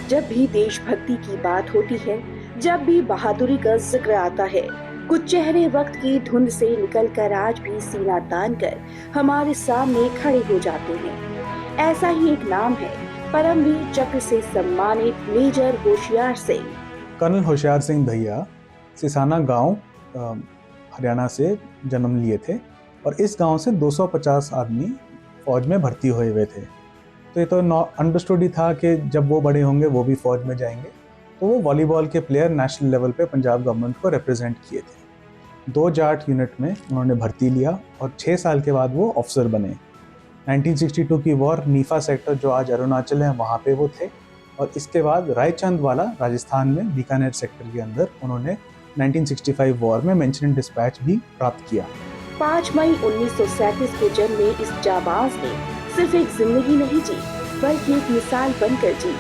जब भी देशभक्ति की बात होती है, जब भी बहादुरी का जिक्र आता है, कुछ चेहरे वक्त की धुंध से निकलकर आज भी सीना तान कर हमारे सामने खड़े हो जाते हैं। ऐसा ही एक नाम है परमवीर चक्र से सम्मानित मेजर होशियार सिंह। कर्नल होशियार सिंह भैया सिसाना गांव हरियाणा से जन्म लिए थे और इस गांव से 250 आदमी फौज में भर्ती हुए थे। तो ये तो अंडरस्टूड ही था कि जब वो बड़े होंगे वो भी फौज में जाएंगे। तो वो वॉलीबॉल के प्लेयर नेशनल लेवल पे पंजाब गवर्नमेंट को रिप्रेजेंट किए थे। 2 जाट यूनिट में उन्होंने भर्ती लिया और 6 साल के बाद वो ऑफिसर बने। 1962 की वॉर नीफा सेक्टर जो आज अरुणाचल है वहाँ पे वो थे और इसके बाद रायचंद वाला राजस्थान में बीकानेर सेक्टर के अंदर उन्होंने 1965 वॉर में मेंशन डिस्पैच भी प्राप्त किया। 5 मई 1937 को जन्मे इस जाबाज ने सिर्फ एक जिंदगी नहीं जी, बल्कि एक मिसाल बनकर जी।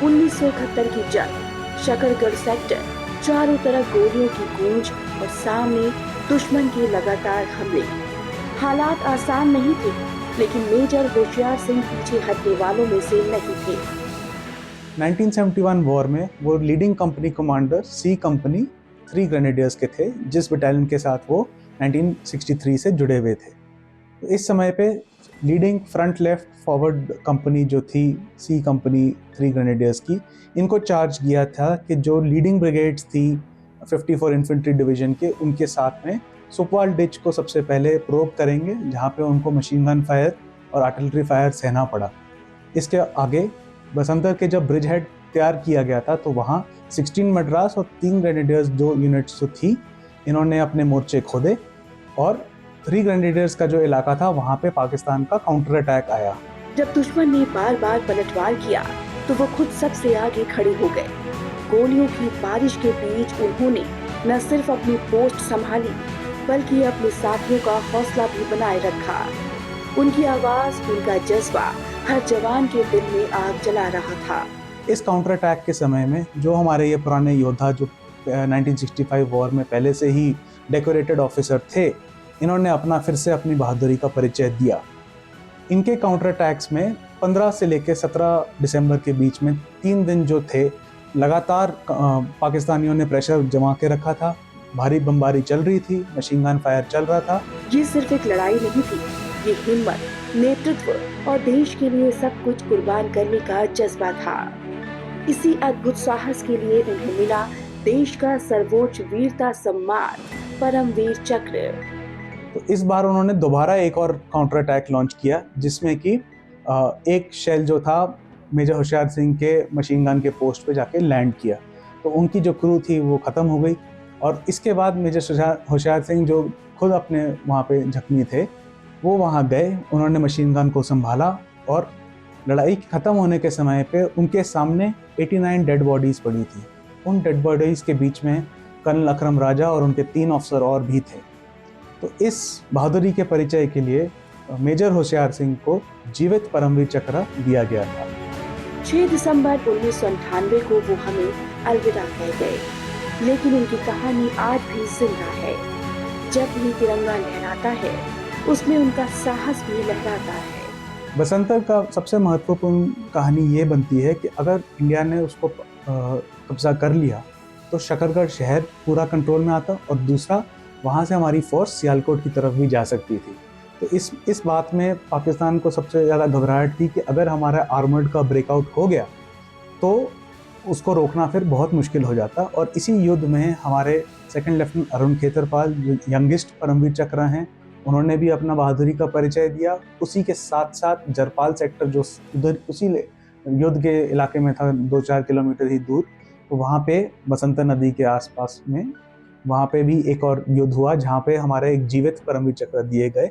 1971 की जंग, शकरगढ़ सेक्टर, चारों तरफ गोलियों की गूंज और सामने दुश्मन के लगातार हमले। हालात आसान नहीं थे, लेकिन मेजर होशियार सिंह पीछे हटने वालों में से नहीं थे। 1971 वॉर में वो लीडिंग कंपनी कमांडर सी कंपनी 3 ग्रेनेडियर्स के थे, जिस बटालियन के साथ वो 1963 से जुड़े हुए थे। तो इस समय पे leading front left forward company जो थी सी कंपनी 3 ग्रेनेडियर्स की, इनको चार्ज किया था कि जो लीडिंग ब्रिगेड्स थी 54 इन्फेंट्री डिवीजन के, उनके साथ में सुपवाल डिच को सबसे पहले प्रोब करेंगे, जहाँ पे उनको मशीन गन फायर और आर्टिलरी फायर सहना पड़ा। इसके आगे बसंतर के जब ब्रिज हेड तैयार किया गया था तो वहाँ 16 मद्रास और 3 ग्रेनेडियर्स जो यूनिट्स जो थी, इन्होंने अपने मोर्चे खोदे और 3 ग्रेनेडियर्स का जो इलाका था वहाँ पे पाकिस्तान का काउंटर अटैक आया। जब दुश्मन ने बार बार पलटवार किया तो वो खुद सबसे आगे खड़े हो गए। गोलियों की बारिश के बीच उन्होंने न सिर्फ अपनी पोस्ट संभाली, बल्कि अपने साथियों का हौसला भी बनाए रखा। उनकी आवाज, उनका जज्बा हर जवान के दिल में आग जला रहा था। इस काउंटर अटैक के समय में जो हमारे ये पुराने योद्धा जो 1965 वॉर में पहले से ही डेकोरेटेड ऑफिसर थे, इन्होंने फिर से अपनी बहादुरी का परिचय दिया। इनके काउंटर अटैक्स में 15 से लेकर 17 दिसंबर के बीच में 3 दिन जो थे, लगातार पाकिस्तानियों ने प्रेशर जमा के रखा था। भारी बमबारी चल रही थी, मशीन गन फायर चल रहा था। ये सिर्फ एक लड़ाई नहीं थी, ये हिम्मत, नेतृत्व और देश के लिए सब कुछ कुर्बान करने का जज्बा था। इसी अद्भुत साहस के लिए उन्हें मिला देश का सर्वोच्च वीरता सम्मान, परमवीर चक्र। तो इस बार उन्होंने दोबारा एक और काउंटर अटैक लॉन्च किया, जिसमें कि एक शेल जो था मेजर होशियार सिंह के मशीन गन के पोस्ट पे जाके लैंड किया। तो उनकी जो क्रू थी वो ख़त्म हो गई और इसके बाद मेजर होशियार सिंह जो खुद अपने वहाँ पे जख्मी थे, वो वहाँ गए, उन्होंने मशीन गन को संभाला और लड़ाई ख़त्म होने के समय पे उनके सामने 89 डेड बॉडीज़ पड़ी थी। उन डेड बॉडीज़ के बीच में कर्नल अकरम राजा और उनके 3 ऑफिसर और भी थे। तो इस बहादुरी के परिचय के लिए मेजर होशियार सिंह को जीवित परमवीर चक्र दिया गया था। 6 दिसंबर 1998 को वो हमें अलविदा कह गए, लेकिन उनकी कहानी आज भी जिंदा है। जब भी तिरंगा लहराता है, उसमें उनका साहस भी लहराता है। बसंतर का सबसे महत्वपूर्ण कहानी ये बनती है कि अगर इंडिया ने उसको कब्जा कर लिया तो शकरगढ़ शहर पूरा कंट्रोल में आता और दूसरा वहाँ से हमारी फोर्स सियालकोट की तरफ भी जा सकती थी। तो इस बात में पाकिस्तान को सबसे ज़्यादा घबराहट थी कि अगर हमारा आर्मर्ड का ब्रेकआउट हो गया तो उसको रोकना फिर बहुत मुश्किल हो जाता। और इसी युद्ध में हमारे सेकंड लेफ्टिनेंट अरुण खेतरपाल जो यंगेस्ट परमवीर चक्र हैं, उन्होंने भी अपना बहादुरी का परिचय दिया। उसी के साथ साथ जरपाल सेक्टर जो उधर उसी युद्ध के इलाके में था, 2-4 किलोमीटर ही दूर, तो वहाँ पे बसंतर नदी के आसपास में वहाँ पे भी एक और युद्ध हुआ, जहाँ पे हमारे एक जीवित परमवीर चक्र दिए गए।